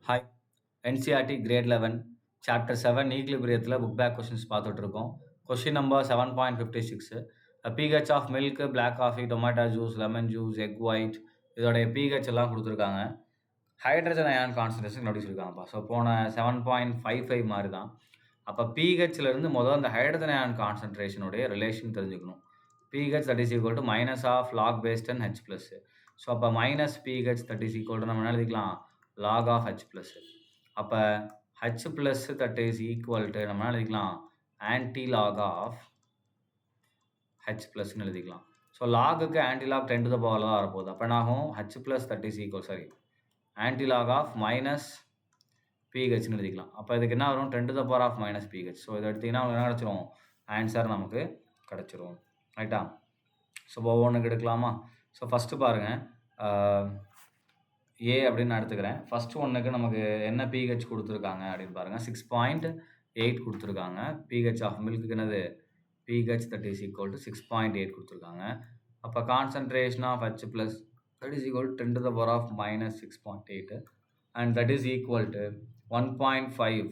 Hi NCERT grade 11 chapter 7 ஈக்லிபிரியத்தில் book back questions பார்த்துட்டு இருக்கோம். Question number 7.56 pH of milk, black coffee, tomato juice, lemon juice, egg white இதோடைய pH எல்லாம் கொடுத்துருக்காங்க. Hydrogen ion concentration எப்படி சொல்லியிருக்காங்கப்பா. So போன 7.55 மாதிரி தான். அப்போ பிஹெச்லேருந்து முதல் அந்த ஹைட்ரஜன் அயான் கான்சன்ட்ரேஷனுடைய ரிலேஷன் தெரிஞ்சுக்கணும். pH that is equal to minus of log base 10 H plus. So அப்போ minus pH that is equal to நம்ம என்ன எழுதிக்கலாம், log of H plus. அப்போ H plus that is equal to நம்ம என்ன எழுதிக்கலாம், anti log of H plus எழுதிக்கலாம். So லாகுக்கு anti log 10 to the power தான் வரப்போகுது. அப்போ என்ன ஆகும், H plus that is equal anti log of minus பிஹெச்னு எழுதிக்கலாம். அப்போ இதுக்கு என்ன வரும், 10 to the power of minus pH. So இதை எடுத்திங்கன்னா உங்களுக்கு என்ன கிடச்சிரும், ஆன்சர் நமக்கு கிடச்சிரும். ரைட்டா. ஸோ ஒவ்வொன்றுக்கு எடுக்கலாமா. ஸோ ஃபஸ்ட்டு பாருங்கள், ஏ அப்படின்னு நான் எடுத்துக்கிறேன். ஃபஸ்ட்டு ஒன்றுக்கு நமக்கு என்ன பிஹெச் கொடுத்துருக்காங்க அப்படின்னு பாருங்கள், 6.8 கொடுத்துருக்காங்க. பிஹெச் ஆஃப் மில்க்கு என்னது, pH that is equal to 6.8 கொடுத்துருக்காங்க. அப்போ concentration of H plus that is equal to 10 to the power of minus 6.8 and that is equal to 1.5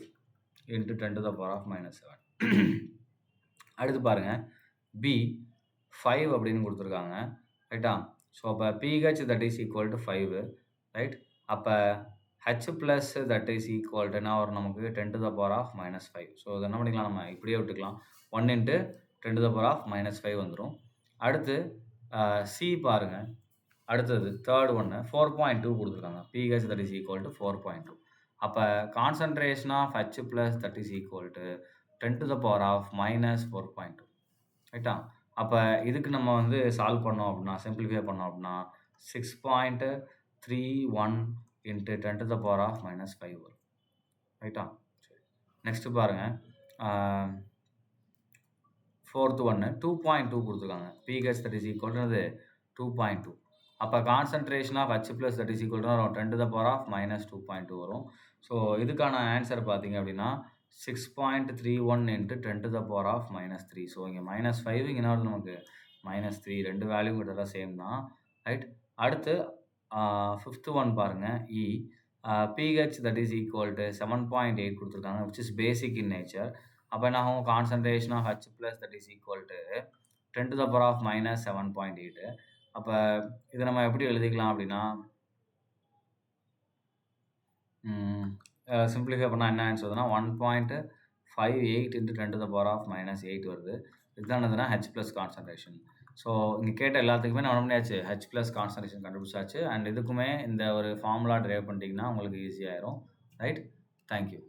into 10 to the power of minus 7. அடுத்து பாருங்க, B 5 அப்படின்னு கொடுத்துருக்காங்க. ரைட்டா. So அப்போ pH that is equal to 5, right. அப்போ H plus that is equal to என்ன வரும் நமக்கு, 10 to the power of minus 5. So இதை என்ன பண்ணிக்கலாம், நம்ம இப்படியே விட்டுக்கலாம், 1 into 10 to the power of minus 5 வந்துடும். அடுத்து C பாருங்கள், அடுத்தது தேர்ட் ஒன்று 4.2 கொடுத்துருக்காங்க. pH that is equal to 4.2. அப்போ concentration of H plus that is equal to 10 to the power of minus 4.2. ரைட்டா. அப்போ இதுக்கு நம்ம வந்து சால்வ் பண்ணோம் அப்படின்னா, சிம்பிளிஃபை பண்ணோம் அப்படின்னா 6.31 into 10 to the power of minus 5 வரும். ரைட்டா. சரி, நெக்ஸ்ட்டு பாருங்கள், ஃபோர்த்து ஒன்று 2.2 கொடுத்துருக்காங்க. pH that is equal to 2.2. அப்போ concentration of H plus that is equal to 10 to the power of minus 2.2 வரும். ஸோ இதுக்கான ஆன்சர் பார்த்தீங்க அப்படின்னா 6.31 into 10 to the power of minus 3. So இங்கே minus 5, இங்கே என்ன வருது நமக்கு minus 3, ரெண்டு வேல்யூ கிட்ட சேம் தான். ரைட். அடுத்து ஃபிஃப்த்து ஒன் பாருங்கள், E pH that is equal to 7.8 கொடுத்துருக்காங்க, which is basic in nature. அப்போ என்ன ஆகும், concentration of H plus that is equal to 10 to the power of minus 7.8. அப்போ இதை நம்ம எப்படி எழுதிக்கலாம் அப்படின்னா, சிம்பிளிஃபை பண்ணால் என்ன ஆன்சர் வருதுன்னா 1.58 into 10 to the power of minus 8 வருது. இதுதான் என்னதுன்னா H plus கான்சன்ட்ரேஷன். ஸோ இங்கே கேட்ட எல்லாத்துக்குமே நான் பண்ணியாச்சு, H plus கான்சன்ட்ரேஷன் கண்டுபிடிச்சாச்சு. அண்ட் இதுக்குமே இந்த ஒரு ஃபார்முலா ட்ரைவ் பண்ணிட்டீங்கன்னா உங்களுக்கு ஈஸியாகிடும். ரைட். தேங்க்யூ.